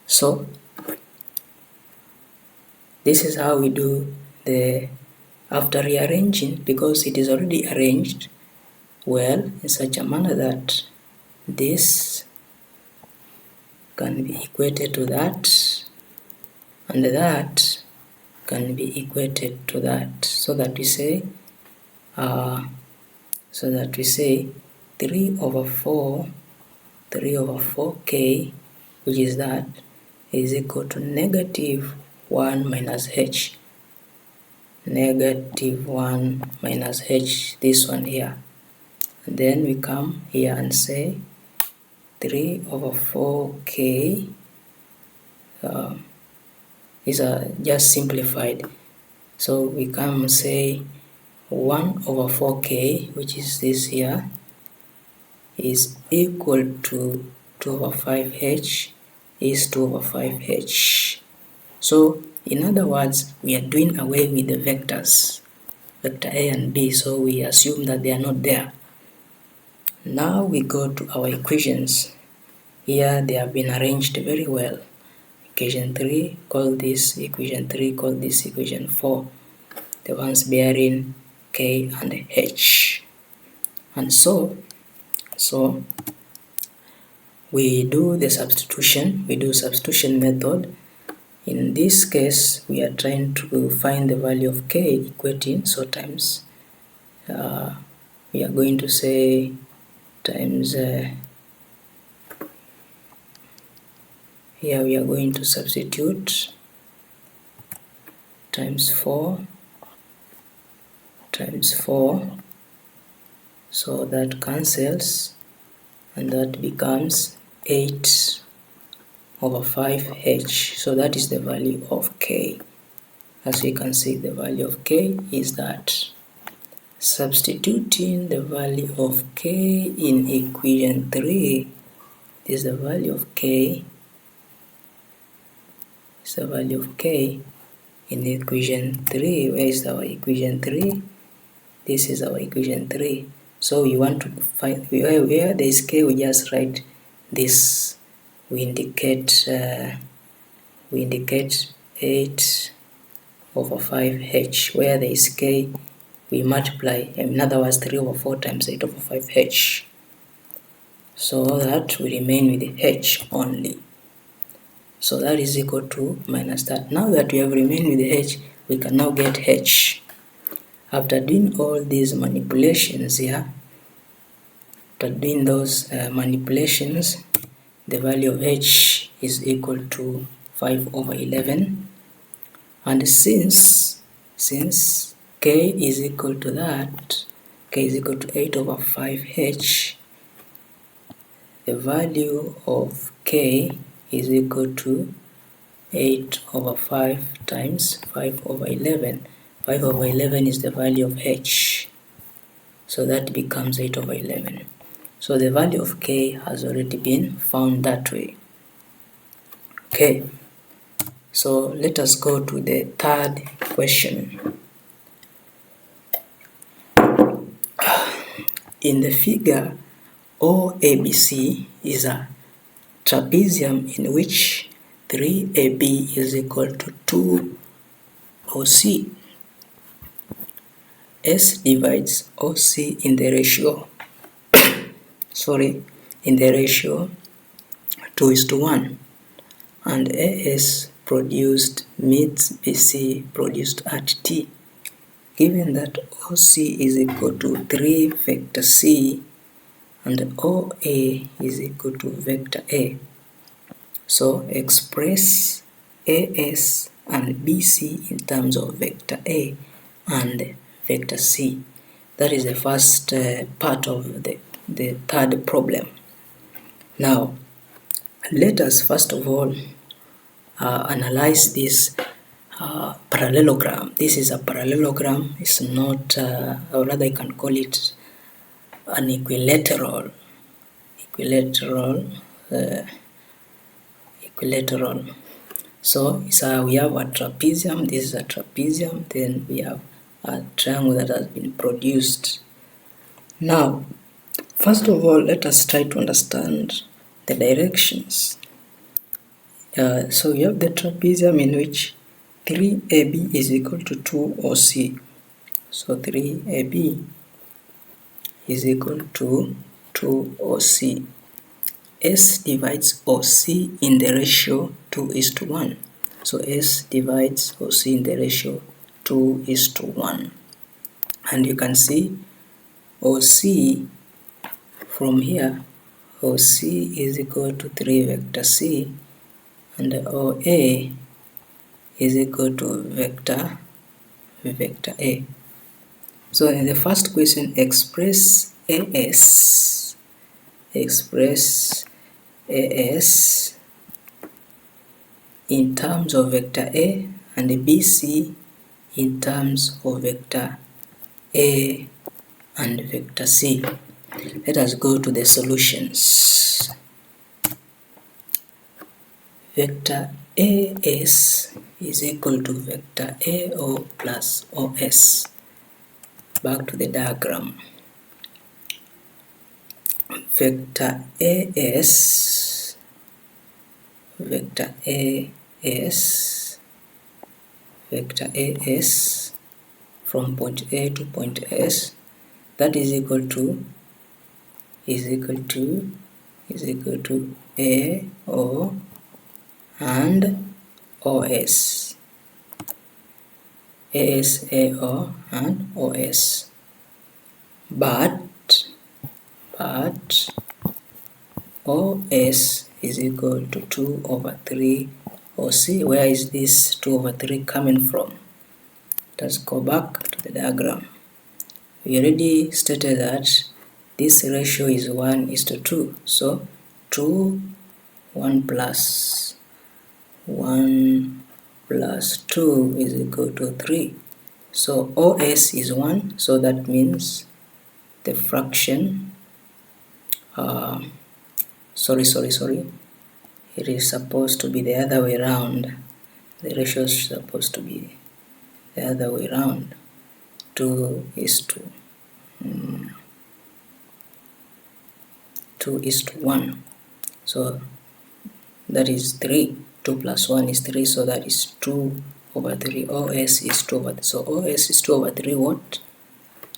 So this is how we do the, after rearranging, because it is already arranged well in such a manner that this can be equated to that, and that can be equated to that, so that we say 3 over 4k, which is that, is equal to negative 1 minus h, negative 1 minus h, this one here. And then we come here and say 3 over 4k is just simplified. So we come and say 1 over 4k, which is this here, is equal to 2 over 5h, is 2 over 5h. So in other words, we are doing away with the vectors, vector a and b, so we assume that they are not there. Now we go to our equations. Here they have been arranged very well. Equation 3, call this equation 3, call this equation 4, the ones bearing k and h. And so we do the substitution, substitution method. In this case, we are trying to find the value of k equating, so times, we are going to say times, here we are going to substitute times 4, so that cancels, and that becomes 8 over 5h. So that is the value of k. As we can see, the value of k is that. Substituting the value of k in equation 3, is the value of k, in equation 3. Where is our equation 3? This is our equation 3. So we want to find where there is k, we just write this. We indicate 8 over 5h. Where there is k, we multiply. In other words, 3 over 4 times 8 over 5h. So that we remain with h only. So that is equal to minus that. Now that we have remained with h, we can now get h. After doing all these manipulations here, the value of h is equal to 5 over 11. And since k is equal to that, k is equal to 8 over 5h, the value of k is equal to 8 over 5 times 5 over 11. 5 over 11 is the value of h, so that becomes 8 over 11. So the value of k has already been found that way. Okay, so let us go to the third question. In the figure, OABC is a trapezium in which 3AB is equal to 2 OC. S divides OC in the ratio 2:1, and AS produced meets BC produced at T. Given that OC is equal to 3 vector C and OA is equal to vector A, so express AS and BC in terms of vector A and vector C. That is the first part of the third problem. Now, let us first of all analyze this parallelogram. This is a parallelogram. It's not, or rather I can call it an equilateral. So we have a trapezium. This is a trapezium. Then we have a triangle that has been produced. Now, first of all, let us try to understand the directions. So we have the trapezium in which 3AB is equal to 2OC. So 3AB is equal to 2OC. S divides OC in the ratio 2:1. So S divides OC in the ratio 2:1. And you can see OC from here, OC is equal to 3 vector C, and OA is equal to vector A. So in the first question, express AS in terms of vector A and BC in terms of vector A and vector C. Let us go to the solutions. Vector AS is equal to vector AO plus OS. Back to the diagram. Vector AS from point A to point S, that is equal to AO and OS. AS, AO and OS. But OS is equal to 2/3 OC. Where is this 2/3 coming from? Let's go back to the diagram. We already stated that this ratio is 1:2. So 1 plus 2 is equal to 3. So OS is 1, so that means the fraction, it is supposed to be the other way around. The ratio is supposed to be the other way around. 2:1. So that is 3. 2 plus 1 is 3, so that is 2/3. OS is 2/3. So OS is 2/3 what?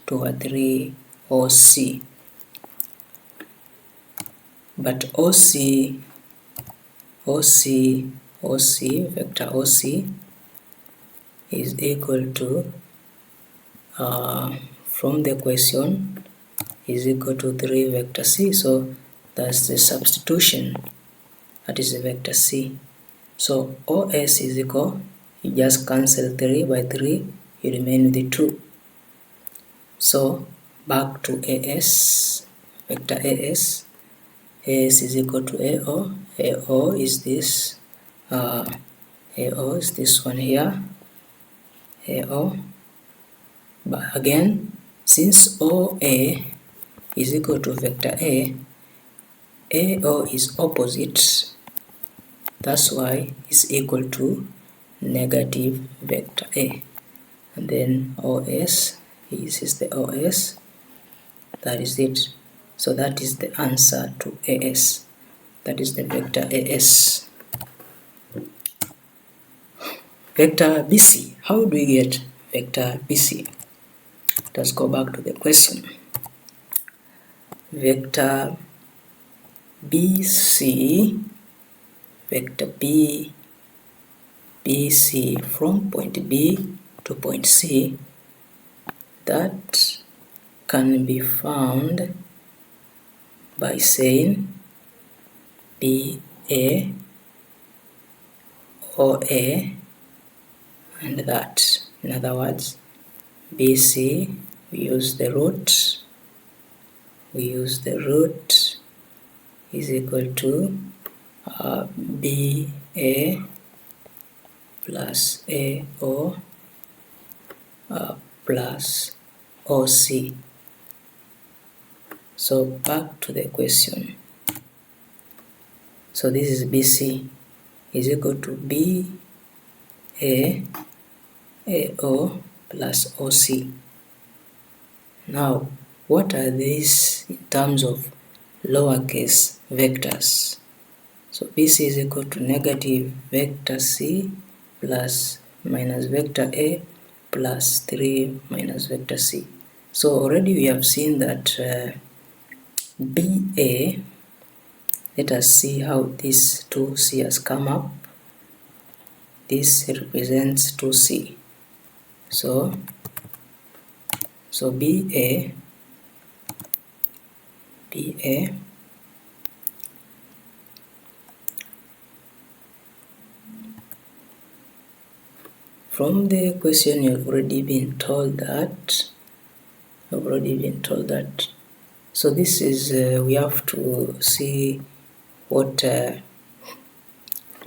2/3 OC. But OC, vector OC is equal to, from the question, is equal to 3 vector C. So that's the substitution. That is the vector C. So OS is equal, you just cancel 3 by 3, you remain with the 2. So back to AS, vector AS. AS is equal to AO. AO is this. AO is this one here. AO. But again, since OA is equal to vector A, AO is opposite. That's why it's equal to negative vector A. And then OS, this is the OS. That is it. So that is the answer to AS. That is the vector AS. Vector BC. How do we get vector BC? Let's go back to the question. Vector BC, vector BC from point B to point C, that can be found by saying BA, OA, and that. In other words, BC, we use the root is equal to BA plus AO plus OC. So back to the question. So this is BC is equal to BA AO plus OC. Now, what are these in terms of lowercase vectors? So BC is equal to negative vector C plus minus vector A plus 3 minus vector C. So already we have seen that BA Let us see how this 2C has come up. This represents 2C. So BA from the question you've already been told that so this is we have to see what BA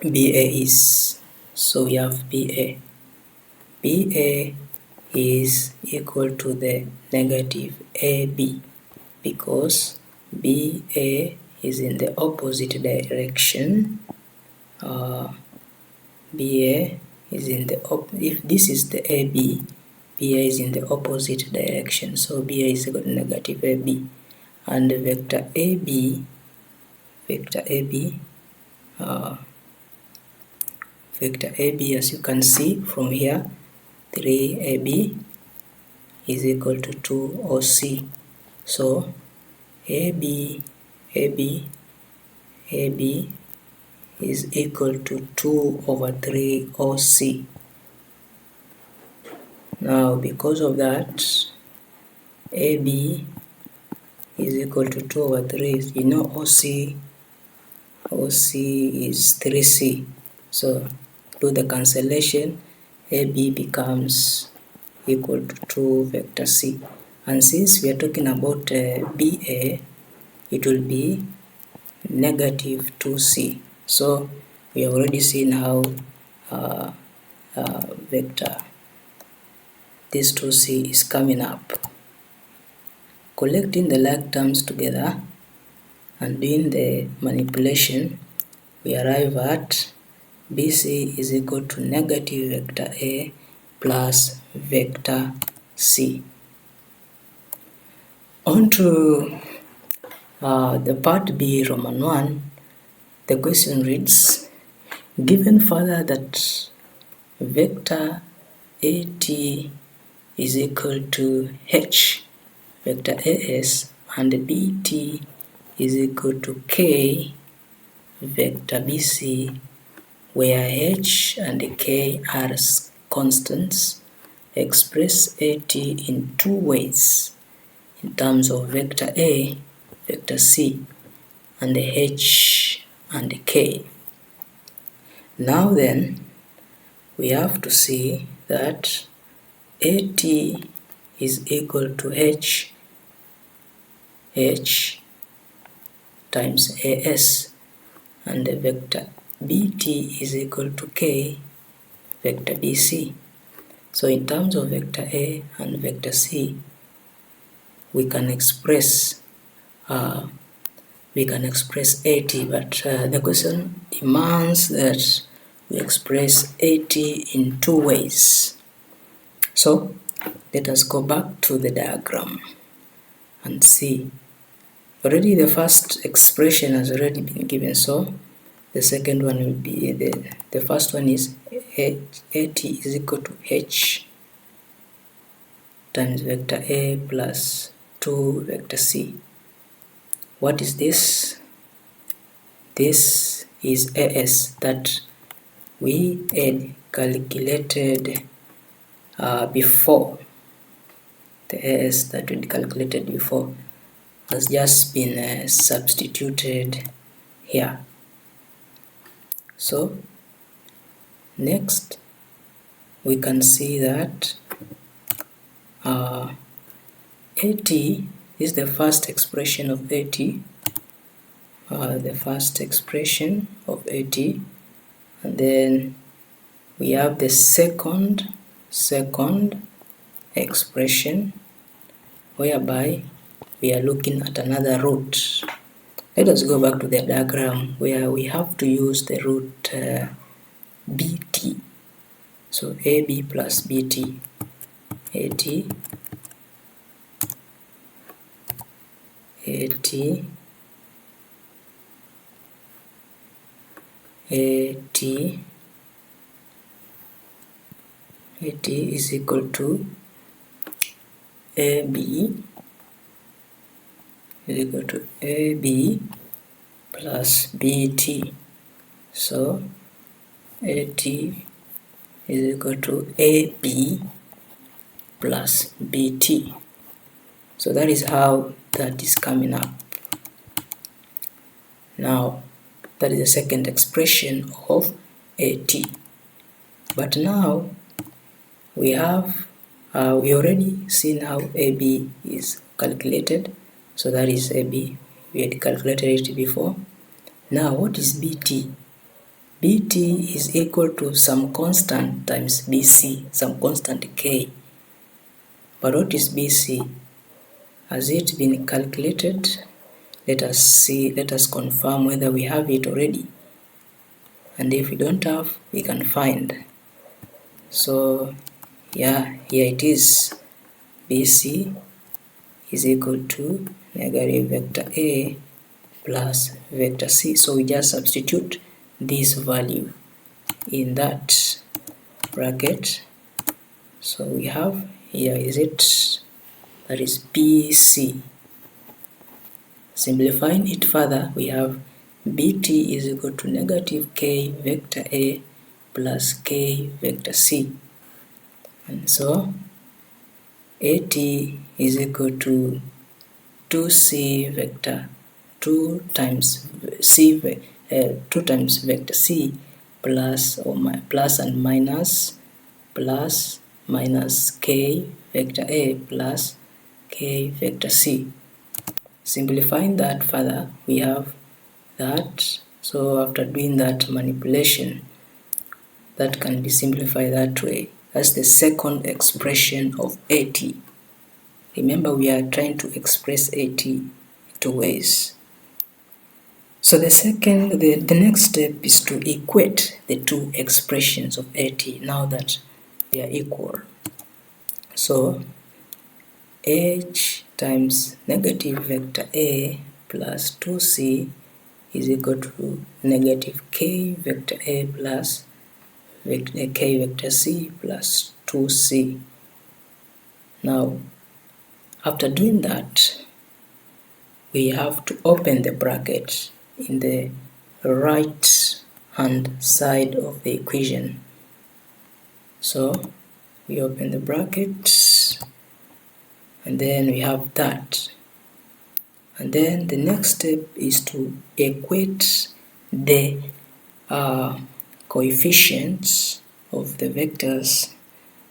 is. So we have BA is equal to the negative AB, because BA is in the opposite direction. BA is in the if this is the AB, BA is in the opposite direction, so BA is equal to negative AB, and vector AB as you can see from here, 3AB is equal to 2OC. So AB is equal to 2 over 3 OC. Now because of that, AB is equal to 2 over 3, you know OC is 3C. So do the cancellation, AB becomes equal to 2 vector C. And since we are talking about BA, it will be negative 2C. So we have already seen how vector this 2C is coming up. Collecting the like terms together and doing the manipulation, we arrive at BC is equal to negative vector A plus vector C. On to the part B, Roman 1, the question reads, given further that vector AT is equal to H vector AS and BT is equal to K vector BC, where H and K are constants, express AT in two ways, in terms of vector A, vector C, and H and K. Now then, we have to see that AT is equal to H times AS, and the vector BT is equal to K vector BC. So in terms of vector A and vector C, we can express AT, but the question demands that we express AT in two ways. So let us go back to the diagram and see. Already the first expression has already been given, so the second one will be the first one is AT is equal to H times vector A plus 2 vector C. What is this? This is AS that we had calculated before. The AS that we calculated before has just been substituted here. So next we can see that AT is the first expression of AT, and then we have the second expression, whereby we are looking at another root. Let us go back to the diagram where we have to use the root BT. So AB plus BT, AT is equal to AB plus BT. So AT is equal to AB plus BT. So that is how that is coming up. Now that is the second expression of AT. But now we already seen how AB is calculated. So that is AB. We had calculated it before. Now what is BT? BT is equal to some constant times BC, some constant K. But what is BC? Has it been calculated? Let us see, let us confirm whether we have it already. And if we don't have, we can find. So yeah, here it is. BC is equal to negative vector A plus vector C. So we just substitute this value in that bracket. So we have, here is it, that is BC. Simplifying it further, we have BT is equal to negative K vector A plus K vector C. And so AT is equal to 2C vector 2 times vector C plus and minus K vector A plus K vector C. Simplifying that further, we have that. So after doing that manipulation, that can be simplified that way. That's the second expression of AT. Remember, we are trying to express AT two ways. So the next step is to equate the two expressions of AT now that they are equal. So H times negative vector A plus 2C is equal to negative K vector A plus K vector C plus 2C. Now, after doing that, we have to open the bracket in the right hand side of the equation. So we open the bracket and then we have that. And then the next step is to equate the coefficients of the vectors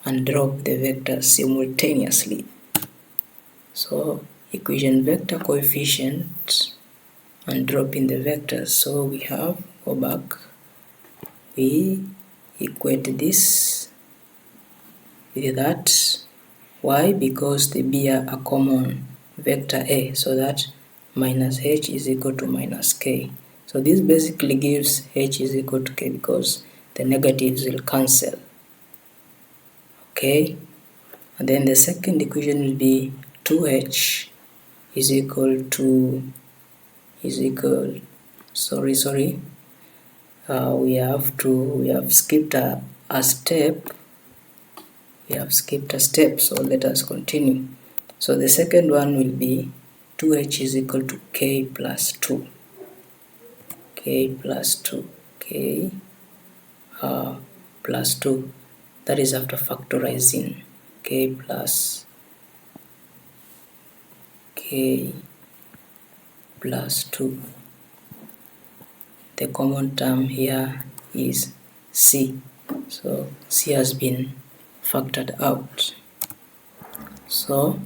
and drop the vectors simultaneously. So equation vector coefficient and drop in the vectors. So we have, go back, we equate this with that. Why? Because they bear a common vector A, so that minus H is equal to minus K. So this basically gives H is equal to K because the negatives will cancel. Okay, and then the second equation will be 2H is equal to we have skipped a step. So let us continue. So the second one will be 2H is equal to K plus 2. K plus 2. That is after factorizing. K plus 2. The common term here is C. So C has been factored out. So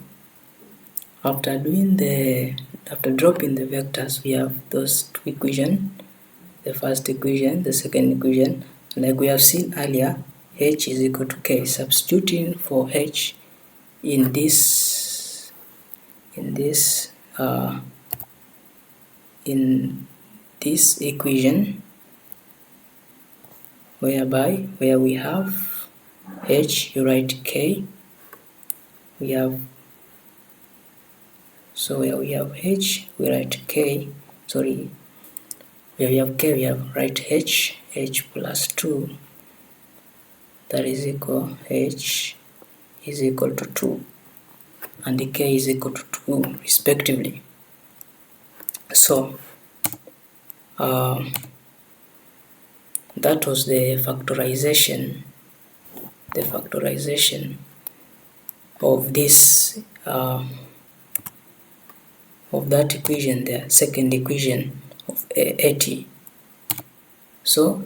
after dropping the vectors, we have those two equations, the first equation, the second equation. Like we have seen earlier, H is equal to K. Substituting for H in this equation, where we have H, you write K. Where we have H, we write K. Where we have K, we have write H plus 2. That is equal, H is equal to 2 and K is equal to 2 respectively. So That was the factorization of this of that equation, the second equation of AT. So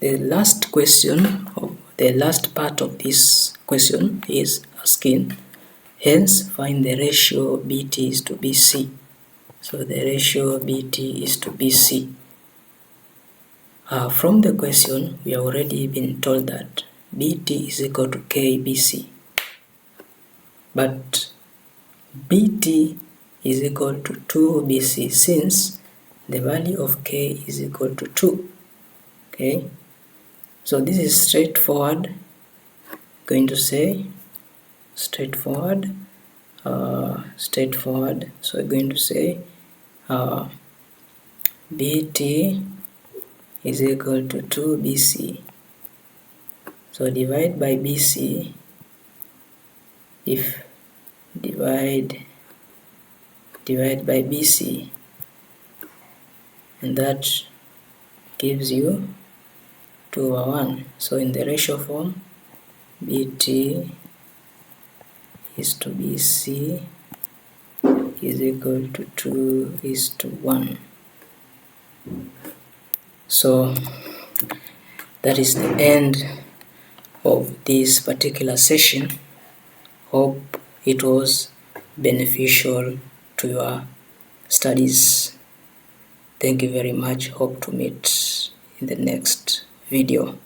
the last question, of the last part of this question is asking, hence find the ratio BT is to BC. So the ratio BT is to BC. From the question, we have already been told that BT is equal to KBC. But BT is equal to 2BC since the value of K is equal to 2. Okay, so this is straightforward. Going to say straightforward. So we're going to say BT is equal to 2BC. So divide by BC. If divide by BC, and that gives you 2/1. So in the ratio form, BT is to BC is equal to 2:1. So that is the end of this particular session. Hope it was beneficial to your studies. Thank you very much. Hope to meet in the next video.